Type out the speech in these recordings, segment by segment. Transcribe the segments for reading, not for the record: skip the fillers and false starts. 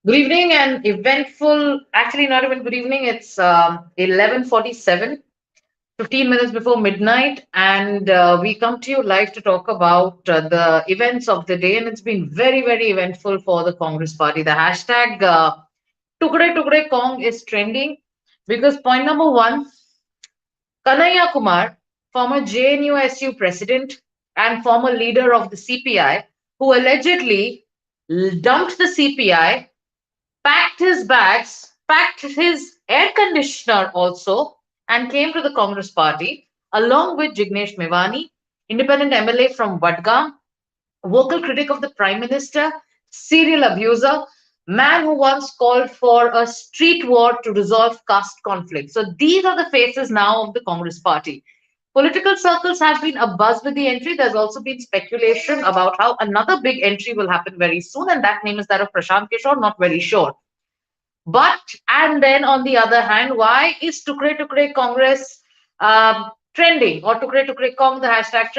Good evening and eventful, actually not even good evening, it's 11:47, 15 minutes before midnight, and we come to you live to talk about the events of the day, and it's been very, very eventful for the Congress party. The hashtag Tukde Tukde Kong is trending because point number one, Kanhaiya Kumar, former JNUSU President and former leader of the CPI, who allegedly dumped the CPI, packed his bags, packed his air conditioner also, and came to the Congress party along with Jignesh Mewani, independent MLA from Vadgam, vocal critic of the Prime Minister, serial abuser, man who once called for a street war to resolve caste conflict. So these are the faces now of the Congress party. Political circles have been abuzz with the entry. There's also been speculation about how another big entry will happen very soon, and that name is that of Prashant Kishore, not very sure. But and then on the other hand, why is Tukre Tukre Congress trending, or Tukre Tukre Kong the hashtag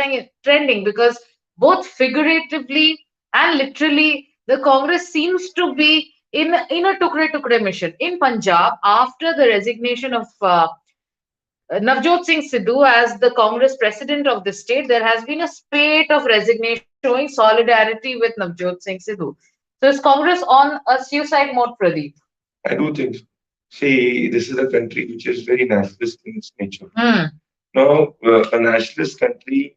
trending? Because both figuratively and literally, the Congress seems to be in a Tukre Tukre mission in Punjab after the resignation of Navjot Singh Sidhu as the Congress president of the state. There has been a spate of resignation showing solidarity with Navjot Singh Sidhu. So is Congress on a suicide mode, Pradeep? I do think so. See, this is a country which is very nationalist in its nature. Hmm. Now, a nationalist country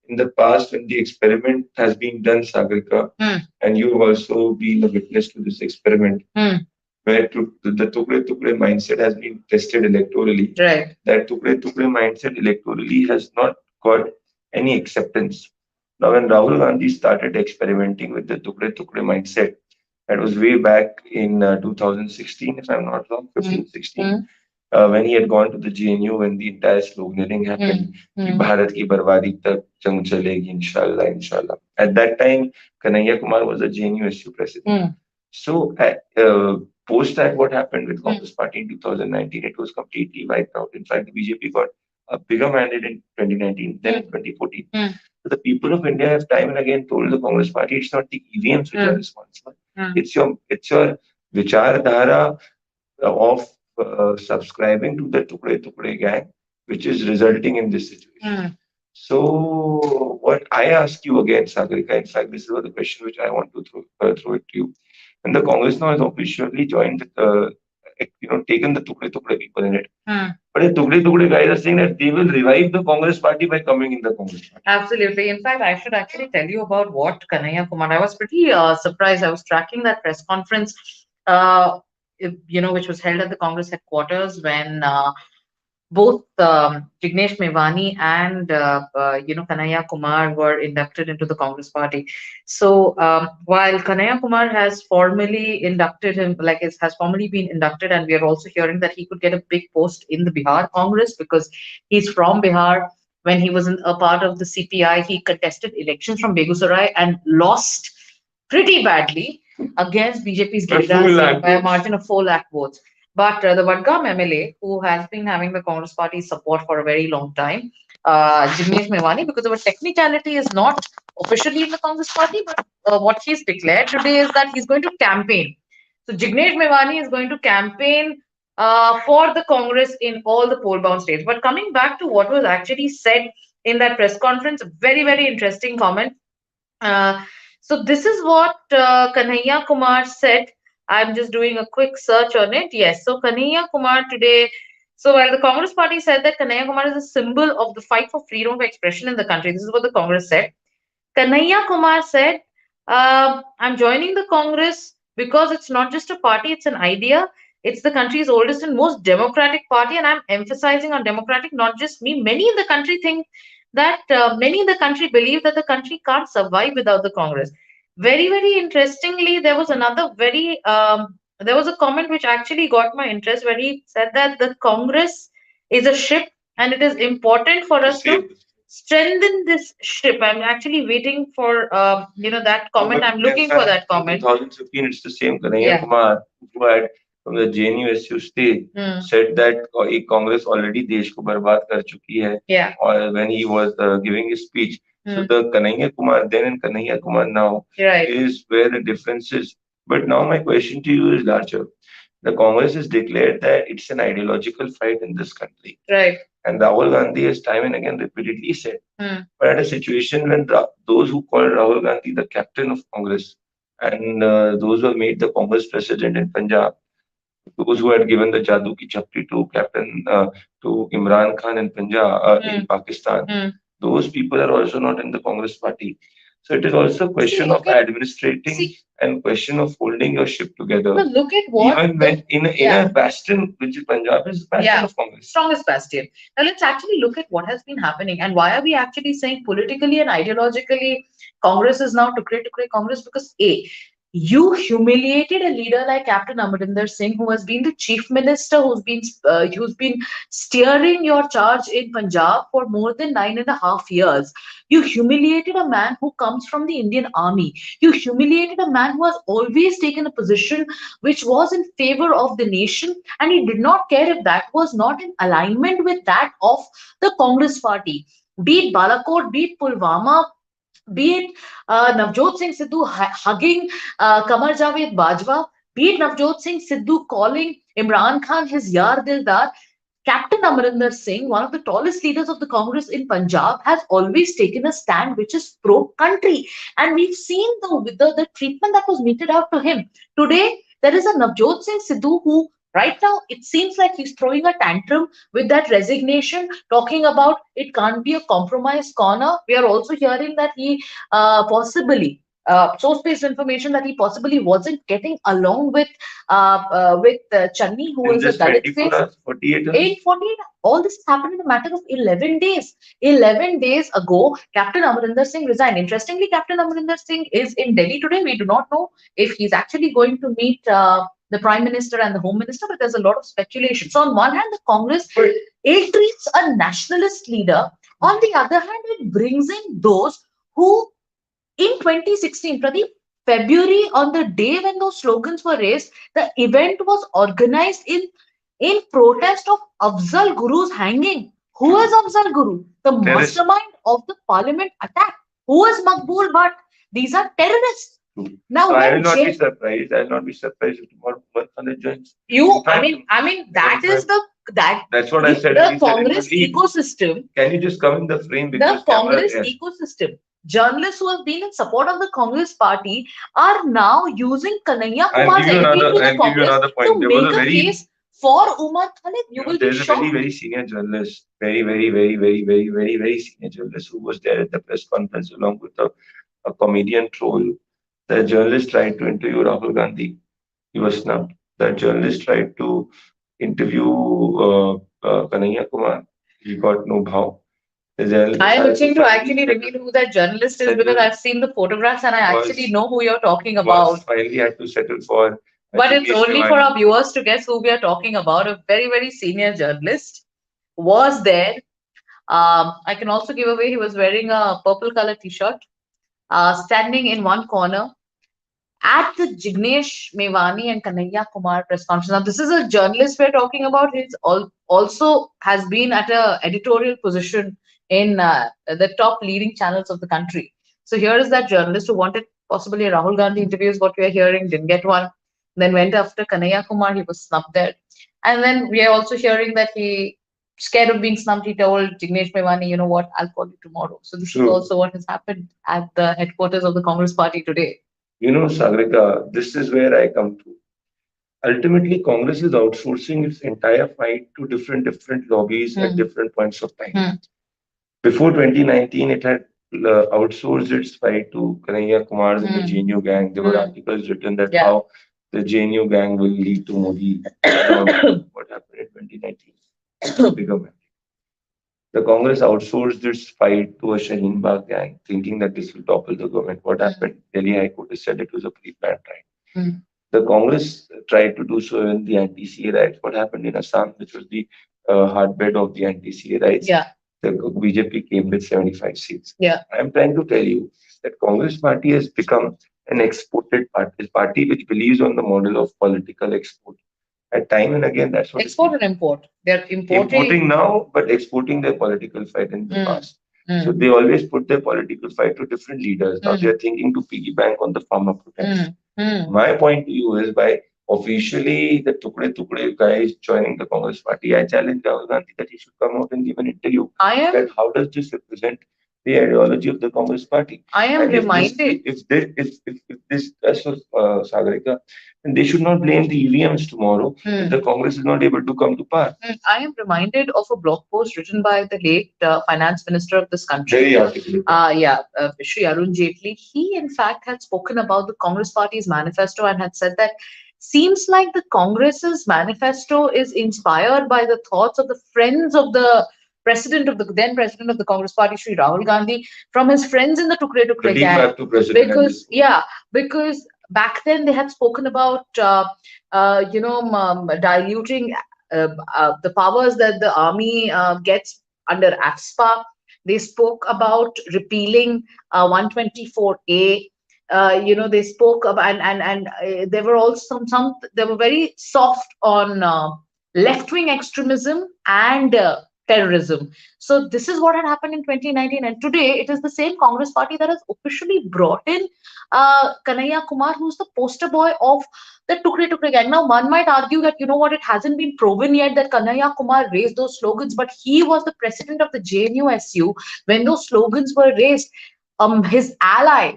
in the past, when the experiment has been done, Sagarika, Hmm. and you've also been a witness to this experiment, Hmm. where the Tukre Tukre mindset has been tested electorally. Right. That Tukre Tukre mindset electorally has not got any acceptance. Now, when Rahul Gandhi started experimenting with the Tukre Tukre mindset, that was way back in 2016, if I'm not wrong, 15, 16, Hmm. when he had gone to the JNU when the entire sloganeering happened, कि Hmm. Bharat की बर्बादी तक जंग चलेगी इंशाल्लाह इंशाल्लाह. At that time, Kanhaiya Kumar was the JNUSU president. Hmm. So, post that, what happened with Congress Party in 2019? It was completely wiped out. In fact, the BJP got a bigger mandate in 2019 than in 2014. Hmm. So the people of India have time and again told the Congress Party it's not the EVMs which are responsible. It's your vichardhara of subscribing to the Tukre Tukre gang, which is resulting in this situation. So, what I ask you again, Sagarika, in fact, this is the question which I want to throw it to you. And the Congress now has officially joined, taken the Tukre Tukre people in it. But the Tukre Tukre guys are saying that they will revive the Congress party by coming in the Congress party. Absolutely. In fact, I should actually tell you about what Kanhaiya Kumar. I was pretty surprised. I was tracking that press conference, which was held at the Congress headquarters when both Jignesh Mewani and Kanhaiya Kumar were inducted into the Congress party. So while Kanhaiya Kumar has formally inducted him, has formally been inducted, and we are also hearing that he could get a big post in the Bihar Congress because he's from Bihar. When he was a part of the CPI, he contested elections from Begusarai and lost pretty badly against BJP's Giriraj Singh by a margin of 4 lakh votes. But the Vadgam MLA, who has been having the Congress party's support for a very long time, Jignesh Mewani, because of a technicality, is not officially in the Congress party, but what he's declared today is that he's going to campaign. So Jignesh Mewani is going to campaign for the Congress in all the poll-bound states. But coming back to what was actually said in that press conference, very, very interesting comment. So this is what Kanhaiya Kumar said. I'm just doing a quick search on it. Yes, so Kanhaiya Kumar today. So while the Congress party said that Kanhaiya Kumar is a symbol of the fight for freedom of expression in the country, this is what the Congress said. Kanhaiya Kumar said, I'm joining the Congress because it's not just a party, it's an idea. It's the country's oldest and most democratic party, and I'm emphasizing on democratic, not just me. Many in the country think that many in the country believe that the country can't survive without the Congress. Very, very interestingly, there was there was a comment which actually got my interest where he said that the Congress is a ship and it is important for us to strengthen this ship. I'm actually waiting for that comment. I'm looking for that comment. In 2015, it's the same Kanhaiya Kumar who had from the JNUSU state said that Congress already देश को बर्बाद कर चुकी है. Or when he was giving his speech. So the Kanhaiya Kumar then and Kanhaiya Kumar now is where the difference is. But now my question to you is larger. The Congress has declared that it's an ideological fight in this country. Right. And Rahul Gandhi has time and again repeatedly said. But at a situation when those who call Rahul Gandhi the captain of Congress and those who have made the Congress president in Punjab, those who had given the Jadoo ki Chappi to Captain to Imran Khan in Punjab, in Pakistan, those people are also not in the Congress party. So it is also a question of administrating and question of holding your ship together. But look at what even when in a bastion, which is Punjab, is bastion of Congress. Strongest bastion. Now let's actually look at what has been happening and why are we actually saying politically and ideologically Congress is now tukre Congress, because you humiliated a leader like Captain Amarinder Singh, who has been the chief minister, who's been steering your charge in Punjab for more than 9.5 years. You humiliated a man who comes from the Indian Army. You humiliated a man who has always taken a position which was in favor of the nation, and he did not care if that was not in alignment with that of the Congress party. Be it Balakot, be it Pulwama, be it Navjot Singh Sidhu hugging Kamar Javed Bajwa, be it Navjot Singh Sidhu calling Imran Khan his Yar Dildar, Captain Amarinder Singh, one of the tallest leaders of the Congress in Punjab, has always taken a stand which is pro-country. And we've seen the treatment that was meted out to him. Today, there is a Navjot Singh Sidhu who, right now, it seems like he's throwing a tantrum with that resignation, talking about it can't be a compromise corner. We are also hearing that he possibly source-based information that he possibly wasn't getting along with Channi, who is a Dalit face. 48 hours? 848. All this happened in a matter of 11 days. 11 days ago, Captain Amarinder Singh resigned. Interestingly, Captain Amarinder Singh is in Delhi today. We do not know if he's actually going to meet the Prime Minister and the Home Minister, but there's a lot of speculation. So on one hand, the Congress, it treats a nationalist leader. On the other hand, it brings in those who, in 2016, Pradeep, February, on the day when those slogans were raised, the event was organized in protest of Afzal Guru's hanging. Who is Afzal Guru? The mastermind of the parliament attack. Who is Makbul Bhatt? These are terrorists. Now, so I will not be surprised. I will not be surprised if tomorrow Umar Khan joins. I mean, that's what I said. The Congress ecosystem. Can you just come in the frame? The Congress ecosystem. Journalists who have been in support of the Congress party are now using Kanhaiya Kumar's entry to the Congress to make a case for Umar Khalid. You will be shocked. There's a very senior journalist, very senior journalist who was there at the press conference along with a comedian troll. The journalist tried to interview Rahul Gandhi. He was snubbed. The journalist tried to interview Kanhaiya Kumar. He got no bhav. I am looking to actually reveal who that journalist is because I've seen the photographs and I actually know who you're talking about. Finally had to settle for. But it's only for our viewers to guess who we are talking about. A very senior journalist was there. I can also give away he was wearing a purple color t-shirt, standing in one corner at the Jignesh Mewani and Kanhaiya Kumar press conference. Now, this is a journalist we're talking about. He's also has been at an editorial position in the top leading channels of the country. So here is that journalist who wanted possibly a Rahul Gandhi interview is what we are hearing, didn't get one. Then went after Kanhaiya Kumar, he was snubbed there. And then we are also hearing that he, scared of being snubbed, he told Jignesh Mewani, you know what, I'll call you tomorrow. So this is also what has happened at the headquarters of the Congress party today. You know, Sagarika, this is where I come to. Ultimately, Congress is outsourcing its entire fight to different lobbies at different points of time. Before 2019, it had outsourced its fight to Kanhaiya Kumar's and the JNU gang. There were articles written that how the JNU gang will lead to Modi. What happened in 2019? Bigger matter. The Congress outsourced its fight to a Shaheen Bagh gang, thinking that this will topple the government. What happened? Delhi High Court has said it was a pre-planned right. The Congress tried to do so in the anti-CA riots. What happened in Assam, which was the heartbed of the anti-CA riots? The BJP came with 75 seats. I'm trying to tell you that Congress party has become an exported party which believes on the model of political export. At time and again, that's what export and import. They're importing now, but exporting their political fight in the past. So they always put their political fight to different leaders. Now they're thinking to piggy bank on the farmer protest. My point to you is by officially the Tukde guys joining the Congress party, I challenge Rahul Gandhi that he should come out and give an interview. That how does this represent the ideology of the Congress party? I am And reminded. If this does Sagarika, then they should not blame the EVMs tomorrow if the Congress is not able to come to power. I am reminded of a blog post written by the late finance minister of this country. Very articulate. Shri Arun Jaitley. He, in fact, had spoken about the Congress Party's manifesto and had said that seems like the Congress's manifesto is inspired by the thoughts of the friends of the president of the Congress Party, Shri Rahul Gandhi, from his friends in the Tukre Tukre gang. Because back then they had spoken about diluting the powers that the army gets under AFSPA. They spoke about repealing 124A. They spoke about and there were also some they were very soft on left wing extremism and terrorism. So this is what had happened in 2019, and today it is the same Congress party that has officially brought in Kanhaiya Kumar, who's the poster boy of the Tukre Tukre gang. Now, one might argue that, it hasn't been proven yet that Kanhaiya Kumar raised those slogans, but he was the president of the JNUSU when those slogans were raised. His ally,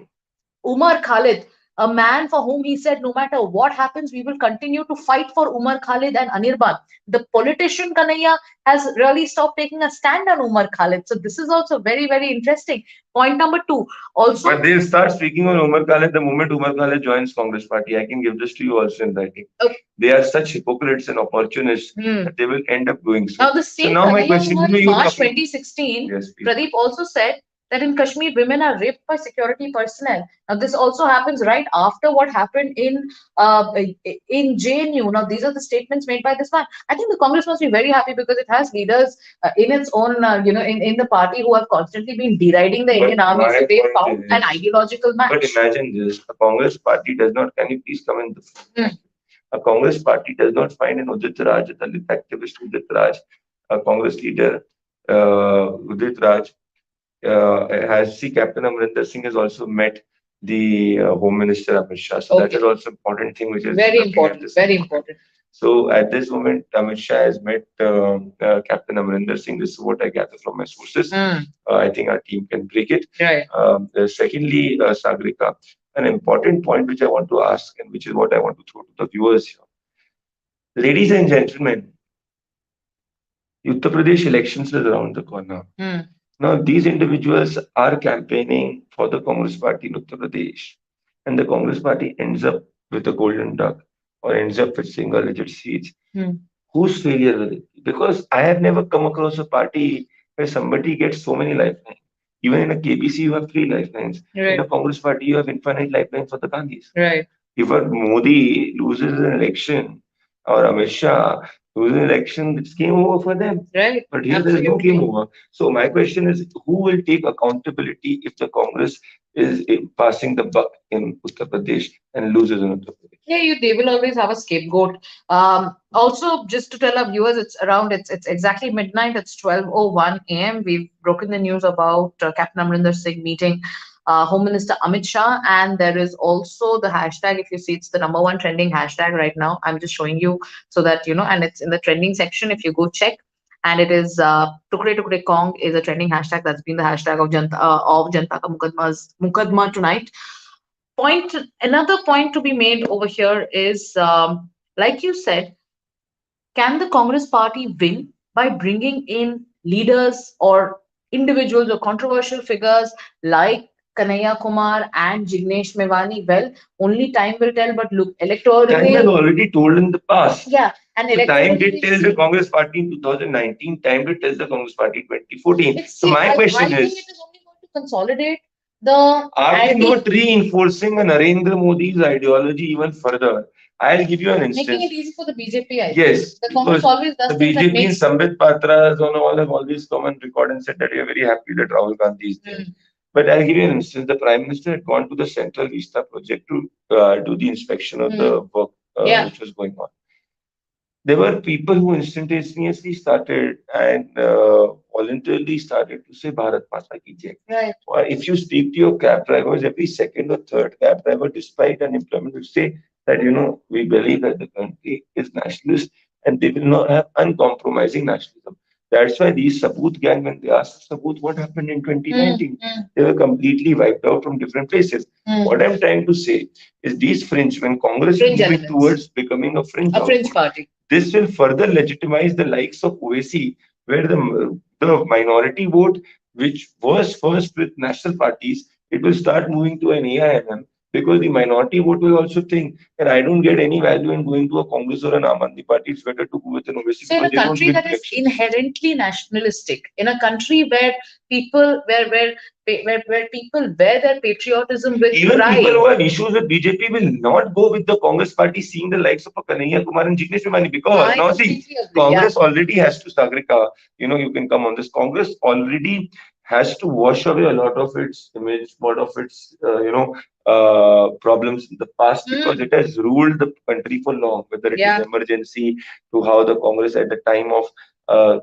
Umar Khalid, a man for whom he said, no matter what happens, we will continue to fight for Umar Khalid and Anirban. The politician Kanhaiya has really stopped taking a stand on Umar Khalid. So this is also very, very interesting. Point number two. Also, but they'll start speaking on Umar Khalid the moment Umar Khalid joins Congress party. I can give this to you also in writing. Okay. They are such hypocrites and opportunists that they will end up doing so. Now the same my question to you, March 2016, yes, Pradeep also said that in Kashmir, women are raped by security personnel. Now, this also happens right after what happened in JNU. Now, these are the statements made by this man. I think the Congress must be very happy because it has leaders in its own, in the party who have constantly been deriding the Indian army. So they found an ideological match. But imagine this: the Congress party does not. Can you please come in the? A Congress party does not find an Udit Raj, a Dalit activist Udit Raj, a Congress leader Udit Raj. Has Captain Amrinder Singh has also met the Home Minister Amit Shah. So that is also important thing, which is very important. Very important. So at this moment, Amit Shah has met Captain Amrinder Singh. This is what I gather from my sources. I think our team can break it. Right. Secondly, Sagarika, an important point which I want to ask, and which is what I want to throw to the viewers here. Ladies and gentlemen, Uttar Pradesh elections is around the corner. Now, these individuals are campaigning for the Congress party in Uttar Pradesh, and the Congress party ends up with a golden duck or ends up with single-digit seats. Whose failure will it be? Because I have never come across a party where somebody gets so many lifelines. Even in a KBC, you have 3 lifelines. Right. In a Congress party, you have infinite lifelines for the Gandhis. Right. If a Modi loses an election or Amit Shah loses an election, it's game over for them. Right. But here there is no game over. So my question is, who will take accountability if the Congress is passing the buck in Uttar Pradesh and loses in Uttar Pradesh? Yeah, they will always have a scapegoat. Also, just to tell our viewers, it's exactly midnight. It's 12:01 a.m. We've broken the news about Captain Amrinder Singh meeting Home Minister Amit Shah, and there is also the hashtag. If you see, it's the #1 trending hashtag right now. I'm just showing you so that and it's in the trending section. If you go check, and it is Tukre Tukre Kong is a trending hashtag. That's been the hashtag of Janta Ka Mukadma tonight. Another point to be made over here is, like you said, can the Congress party win by bringing in leaders or individuals or controversial figures like Kanhaiya Kumar and Jignesh Mewani? Well, only time will tell, but look, electorally... Time has already told in the past. Yeah. And so time did tell the Congress party in 2019, time did tell the Congress party in 2014. So my question is... I think it is only going to consolidate the... Are they not reinforcing a Narendra Modi's ideology even further? I'll give you an instance. Making it easy for the BJP, I think. Yes. The Congress always does the BJP and Sambit Patras and all have always come on record and said that we are very happy that Rahul Gandhi is there. But I'll give you an instance. The Prime Minister had gone to the Central Vista project to do the inspection of the work which was going on. there were people who instantaneously started and voluntarily started to say Bharat Mata Ki Jai. Right. If you speak to your cab drivers, every second or third cab driver, despite unemployment, will say that, we believe that the country is nationalist and they will not have uncompromising nationalism. That's why these Saboot gang, when they asked Saboot what happened in 2019, they were completely wiped out from different places. What I'm trying to say is these fringe, when Congress is moving towards becoming a fringe party. this will further legitimize the likes of OAC, where the minority vote, which was first with national parties, it will start moving to an AIMM because the minority vote will also think that I don't get any value in going to a Congress or an Aam Aadmi party. It's better to go with an OAC So in because a they don't country win that is elections. inherently nationalistic, in a country where people where people bear their patriotism with Even pride. people who have issues with BJP will not go with the Congress party, seeing the likes of a Kanhaiya Kumar and Jignesh Mewani because I now see, completely agree. Congress already has to Sagarika. You can come on this. Congress already has to wash away a lot of its image, lot of its problems in the past because it has ruled the country for long. Whether it is emergency to how the Congress at the time of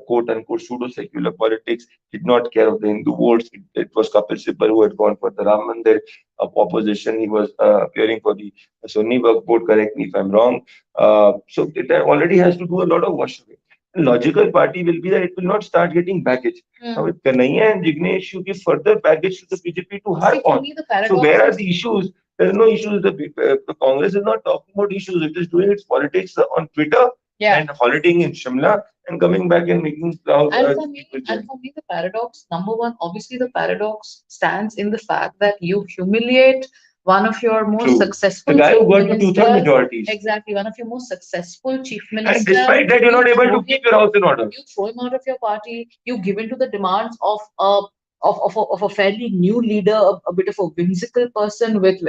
quote unquote pseudo secular politics did not care of the Hindu votes. It was Kapil Sibal who had gone for the Ram Mandir opposition. He was appearing for the Sunni Waqf board. Correct me if I'm wrong. So it already has to do a lot of wash away. Logical party will be that it will not start getting baggage. Now with Kanhaiya and Jignesh, you give further baggage to the BJP to harp on. So where are the issues? There are no issues. The Congress is not talking about issues. It is doing its politics on Twitter and holidaying in Shimla and coming back and making proud. And for me, the paradox, number one, obviously the paradox stands in the fact that you humiliate one of your most successful the guy who got to ministers, two-third majorities. Exactly, one of your most successful chief ministers. And despite that, you're not able to keep your house in order. You throw him out of your party. You give in to the demands of of a fairly new leader, a bit of a whimsical person with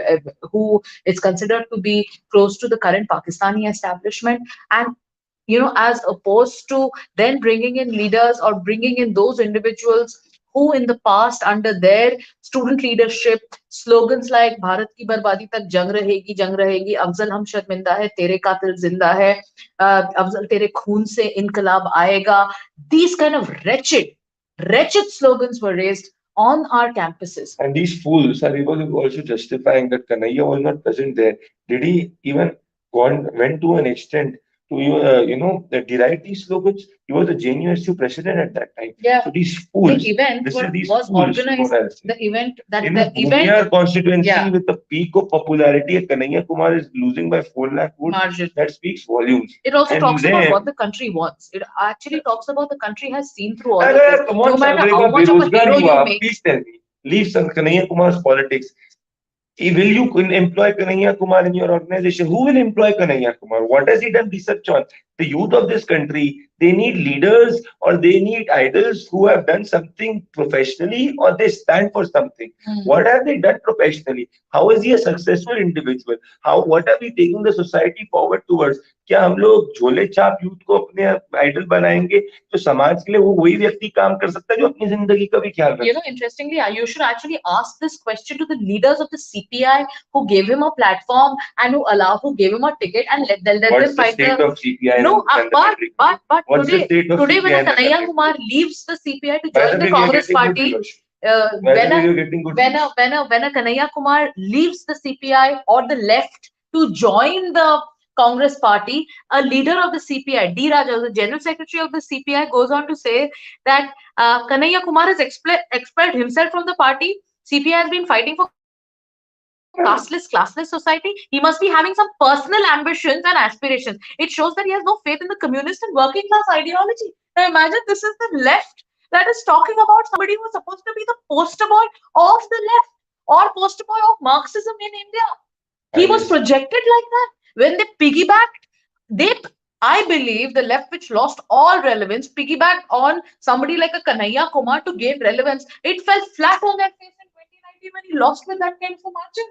who is considered to be close to the current Pakistani establishment, and as opposed to then bringing in leaders or bringing in those individuals who in the past under their student leadership slogans like Bharat ki barbadi tak jang rahegi, Afzal hum sharminda hai, tere qatil zinda hai, Afzal tere khoon se inqilab aayega, these kind of wretched slogans were raised on our campuses. And these fools are also justifying that Kanhaiya was not present there. Did he even went to an extent to deride these slogans? He was the JNUSU president at that time. Yeah. So these fools, the event was fools, organized. The event that in the event constituency with the peak of popularity, Kanhaiya Kumar is losing by 4 lakh votes. Margin. That speaks volumes. It also talks about what the country wants. It actually talks about the country has seen through all of this. No matter how much of a hero you make. Please tell me. Leave Kanhaiya Kumar's politics. Will you employ Kanhaiya Kumar in your organization? Who will employ Kanhaiya Kumar? What has he done research on? The youth of this country, they need leaders or they need idols who have done something professionally or they stand for something. What have they done professionally? How is he a successful individual? What are we taking the society forward towards? क्या हम लोग झोले छाप youth को अपने idol बनाएंगे तो समाज के लिए वो वही व्यक्ति काम कर सकता है जो अपनी जिंदगी का भी ख्याल रखे? Interestingly, you should actually ask this question to the leaders of the CPI who gave him a platform and who gave him a ticket and let them fight the state of CPI. No, but today when Kanhaiya Kumar leaves the CPI to join the Congress party, when a Kanhaiya Kumar leaves the CPI or the left to join the Congress party, a leader of the CPI, D. Raja, the general secretary of the CPI, goes on to say that Kanhaiya Kumar has expelled himself from the party. CPI has been fighting for classless society. He must be having some personal ambitions and aspirations. It shows that he has no faith in the communist and working class ideology. Now imagine this is the left that is talking about somebody who is supposed to be the poster boy of the left or poster boy of Marxism in India. He was projected like that. When they piggybacked, I believe the left, which lost all relevance, piggybacked on somebody like a Kanhaiya Kumar to gain relevance. It fell flat on their face in 2019 when he lost with that kind of margin.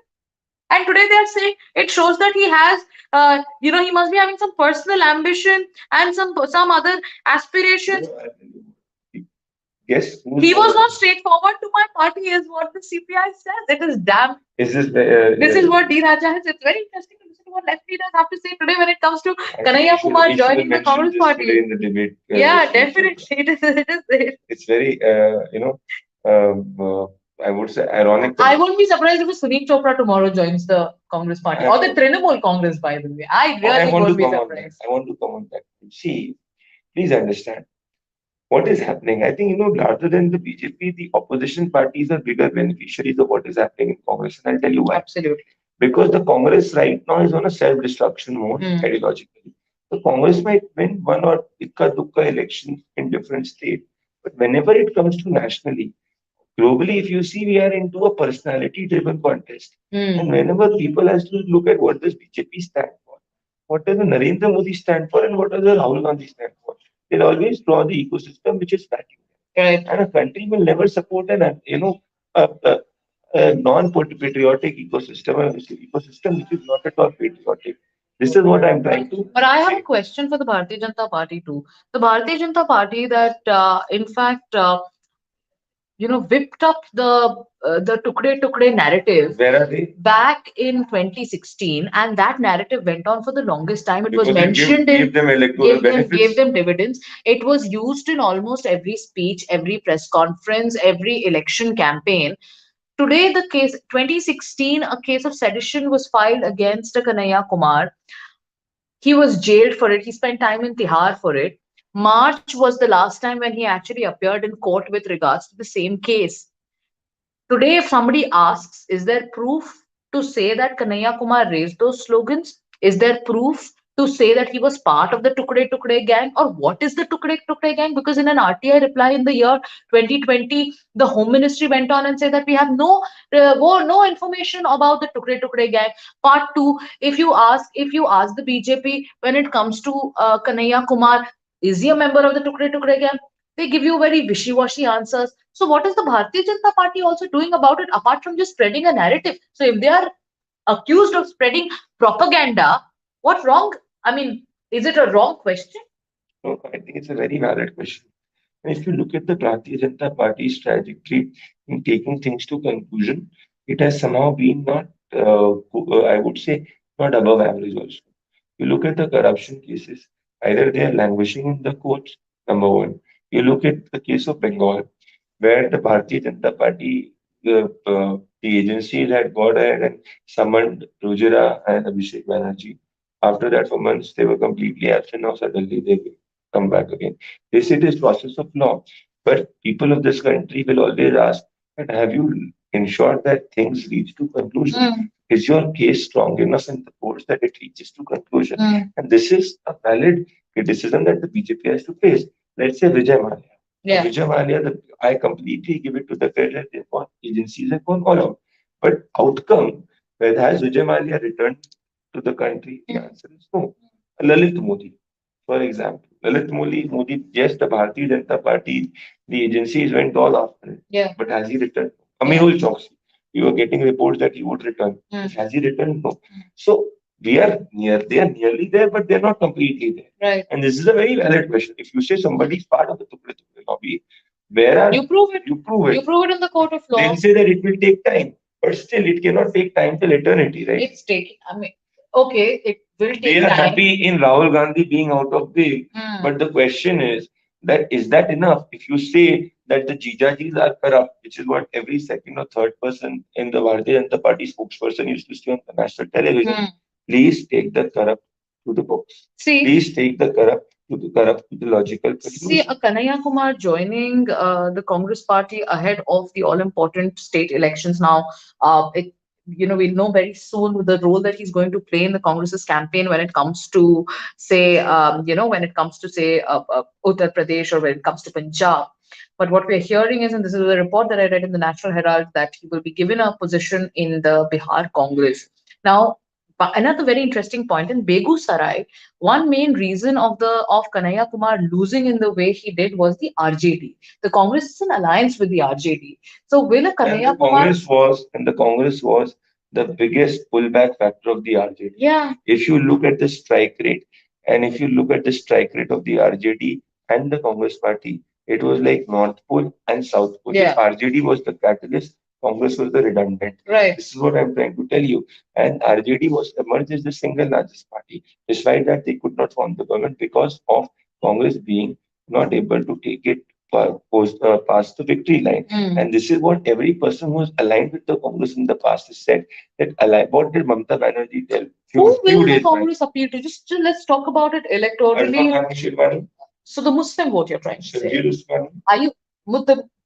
And today they are saying it shows that he has, he must be having some personal ambition and some other aspirations. Yes. He was not straightforward to my party, is what the CPI says. It is damn. This is what D. Raja has. It's very interesting to listen to what left leaders have to say today when it comes to I think Kanhaiya Kumar we should have joining the mentioned Congress this today party. in the debate. Yeah, with Sunil Chopra. definitely. It is. It's very, I would say, ironic. I won't be surprised if Sunil Chopra tomorrow joins the Congress party or the Trinamool Congress, by the way. I I really want to won't be come on that. surprised. I want to come on that. See, please understand what is happening. I think, rather than the BJP, the opposition parties are bigger beneficiaries of what is happening in Congress. And I'll tell you why. Absolutely. Because the Congress right now is on a self-destruction mode ideologically. The Congress might win one or ikka dukka elections in different states, but whenever it comes to nationally, globally, if you see, we are into a personality-driven contest. And whenever people has to look at what does BJP stand for, what does the Narendra Modi stand for, and what does the Rahul Gandhi stand for, they'll always draw the ecosystem which is backing them. Right. And a country will never support a non-patriotic ecosystem, an ecosystem which is not at all patriotic. This is what I'm trying to. But I have a question for the Bharatiya Janata Party too. The Bharatiya Janata Party that, in fact, whipped up the Tukde Tukde narrative. Where are they? Back in 2016, and that narrative went on for the longest time. It was Because it mentioned gave them electoral benefits. gave them dividends. It was used in almost every speech, every press conference, every election campaign. Today, the case 2016, a case of sedition was filed against Kanhaiya Kumar. He was jailed for it. He spent time in Tihar for it. March was the last time when he actually appeared in court with regards to the same case. Today, if somebody asks, is there proof to say that Kanhaiya Kumar raised those slogans? Is there proof to say that he was part of the Tukde Tukde gang? Or what is the Tukde Tukde gang? Because in an RTI reply in the year 2020, the Home Ministry went on and said that we have no information about the Tukde Tukde gang. Part two, if you ask the BJP when it comes to Kanhaiya Kumar, is he a member of the Tukde Tukde gang? They give you very wishy-washy answers. So what is the Bharatiya Janata Party also doing about it apart from just spreading a narrative? So if they are accused of spreading propaganda, what wrong? I mean, is it a wrong question? No, I think it's a very valid question. And if you look at the Bharatiya Janata Party's trajectory in taking things to conclusion, it has somehow been not, I would say, not above average also. You look at the corruption cases, either they are languishing in the courts, number one. You look at the case of Bengal, where the Bharatiya Janata Party, the agencies had gone ahead and summoned Rujira and Abhishek Banerjee. After that, for months, they were completely absent. Now suddenly they will come back again. They say this process of law, but people of this country will always ask, but have you ensured that things reach to conclusion? Is your case strong enough in the courts that it reaches to conclusion? And this is a valid criticism that the BJP has to face. Let's say Vijay Mallya. Yeah. Vijay Mallya, I completely give it to the credit that agencies have gone all out. But outcome, where has Vijay Mallya returned to the country? The answer is no. Lalit Modi, for example. Lalit Modi, yes, the Bharatiya Janata Party, the agencies went all after it. Yeah. But has he returned? Amehul Choksi, we were getting reports that he would return. Has he returned? No. So they are nearly there, but they're not completely there. Right. And this is a very valid question. If you say somebody is part of the Tukde Tukde lobby, where are you prove it? You prove it. You prove it in the court of law. They'll say that it will take time, but still it cannot take time till eternity, right? It's taking. I mean, okay, it will take time. They are happy in Rahul Gandhi being out of the. But the question is that enough? If you say that the Jijajis are corrupt, which is what every second or third person in the Bharatiya Janata Party spokesperson used to say on the national television, please take the corrupt to the books. See, please take the corrupt to the logical conclusion. See, Kanhaiya Kumar joining the Congress party ahead of the all-important state elections now. We'll know very soon the role that he's going to play in the Congress's campaign when it comes to, say, Uttar Pradesh or when it comes to Punjab. But what we're hearing is, and this is a report that I read in the National Herald, that he will be given a position in the Bihar Congress. Now, another very interesting point in Begusarai, one main reason of Kanhaiya Kumar losing in the way he did was the RJD. The Congress is in alliance with the RJD. So will a Kanhaiya Kumar? The Congress was the biggest pullback factor of the RJD. Yeah. If you look at the strike rate, and if you look at the strike rate of the RJD and the Congress party, it was like North Pole and South Pole. Yeah. The RJD was the catalyst Congress was the redundant. Right. This is what I'm trying to tell you. And RJD was emerged as the single largest party. Despite that, they could not form the government because of Congress being not able to take it past the victory line. And this is what every person who was aligned with the Congress in the past has said. That what did Mamata Banerjee tell? Who will the Congress appeal to? Just let's talk about it electorally. So the Muslim vote you're trying to say. Are you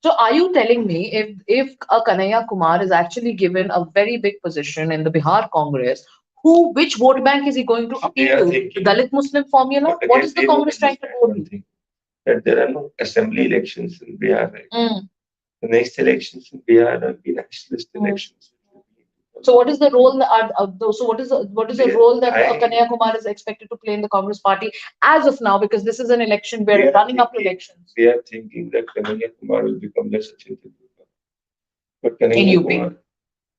so are you telling me if a Kanhaiya Kumar is actually given a very big position in the Bihar Congress, which vote bank is he going to appeal to? The Dalit Muslim formula? What is the Congress trying to vote to? That there are no assembly elections in Bihar right. The next elections in Bihar will be nationalist elections. So what is the role? So what is the role that Kanhaiya Kumar is expected to play in the Congress party as of now? Because this is an election where running up to elections. We are thinking that Kanhaiya Kumar will become the Sachin Tendulkar. But Kanhaiya in UP. Kumar,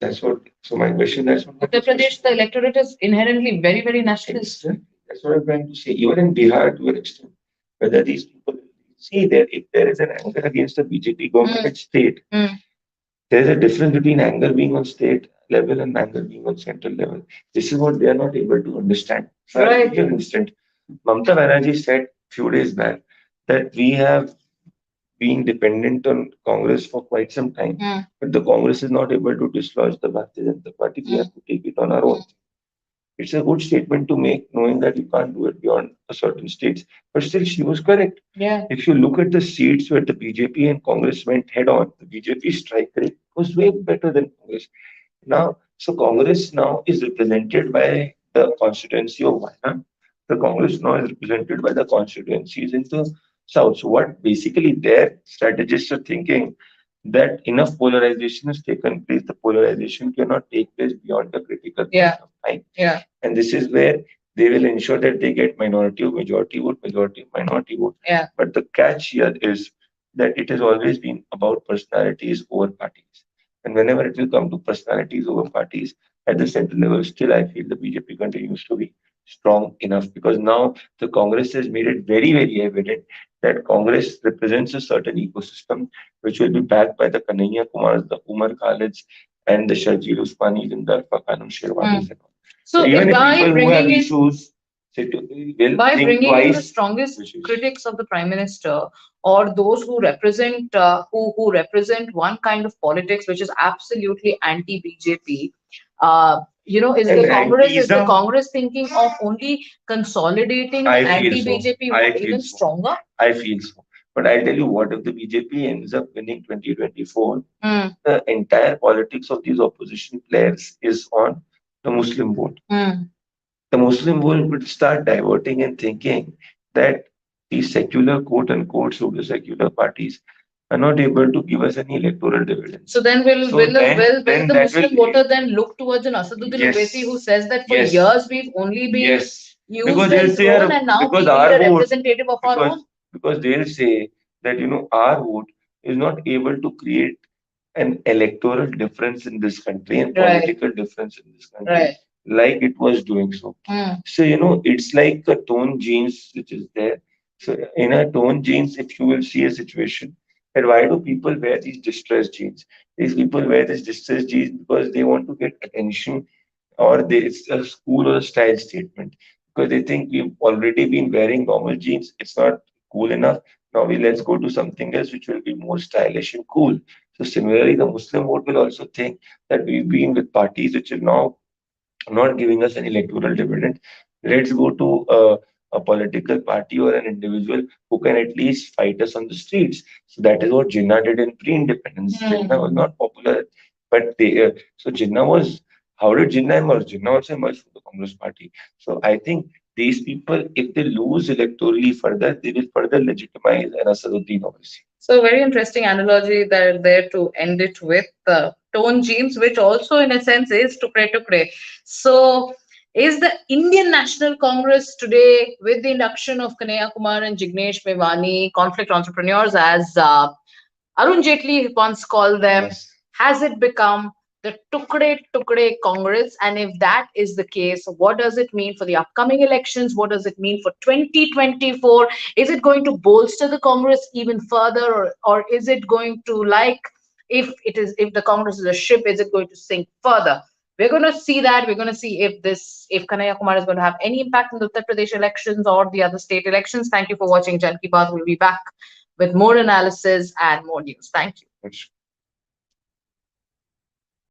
that's what. So my question, that's what. Uttar Pradesh, the electorate is inherently very, very nationalist. That's what I'm trying to say. Even in Bihar, to an extent, whether these people see that if there is an anger against the BJP government at state, there is a difference between anger being on state level and anger being on central level. This is what they are not able to understand. So right. I'll give you an instant. Mamata Banerjee said a few days back that we have been dependent on Congress for quite some time, but the Congress is not able to dislodge the Bharatiya Janata Party. We have to take it on our own. It's a good statement to make, knowing that you can't do it beyond a certain states. But still, she was correct. Yeah. If you look at the seats where the BJP and Congress went head on, the BJP strike rate was way better than Congress. Now, so Congress now is represented by the constituency of Wayanad. The Congress now is represented by the constituencies in the south. So what basically their strategists are thinking that enough polarization has taken place. The polarization cannot take place beyond the critical point of time. Yeah. And this is where they will ensure that they get minority of majority vote, majority of minority vote. Yeah. But the catch here is that it has always been about personalities over parties. And whenever it will come to personalities over parties at the central level, still I feel the BJP continues to be strong enough because now the Congress has made it very, very evident that Congress represents a certain ecosystem which will be backed by the Kanhaiya Kumars, the Umar Khalids, and the Sharjeel Usmanis and the Alfa Sherwanis. So even if people who have in, issues, by bringing in the strongest critics of the Prime Minister or those who represent who represent one kind of politics which is absolutely anti-BJP, is the Congress thinking of only consolidating anti-BJP vote even stronger? I feel so. But I'll tell you what, if the BJP ends up winning 2024, the entire politics of these opposition players is on the Muslim vote. The Muslim world would start diverting and thinking that these secular, quote unquote, pseudo secular parties are not able to give us any electoral dividends. So then will the Muslim voter then look towards an Asaduddin Owaisi who says that for years we've only been used as drone and now we need a representative of our own? Because they'll say that, our vote is not able to create an electoral difference in this country and political difference in this country like it was doing so. So, it's like a tone jeans which is there. So in a tone jeans, if you will see a situation, that why do people wear these distressed jeans? These people wear these distressed jeans because they want to get attention or it's a school or a style statement. Because they think we've already been wearing normal jeans. It's not cool enough. Now let's go to something else which will be more stylish and cool. So similarly, the Muslim vote will also think that we've been with parties which are now not giving us any electoral dividend. Let's go to a political party or an individual who can at least fight us on the streets. So that is what Jinnah did in pre-independence. Jinnah was not popular, but so Jinnah was. How did Jinnah emerge? Jinnah also emerged from the Congress party. So I think these people, if they lose electorally further, they will further legitimize an Asaduddin Owaisi. So very interesting analogy that there to end it with tone jeans, which also in a sense is tukre. So is the Indian National Congress today, with the induction of Kanhaiya Kumar and Jignesh Mewani, conflict entrepreneurs, as Arun Jaitley once called them, has it become the tukre Congress? And if that is the case, what does it mean for the upcoming elections? What does it mean for 2024? Is it going to bolster the Congress even further, or is it going to, like if the Congress is a ship, is it going to sink further? We're going to see that. We're going to see if Kanhaiya Kumar is going to have any impact in the Uttar Pradesh elections or the other state elections. Thank you for watching Jan Ki Baat. We'll be back with more analysis and more news. Thank you.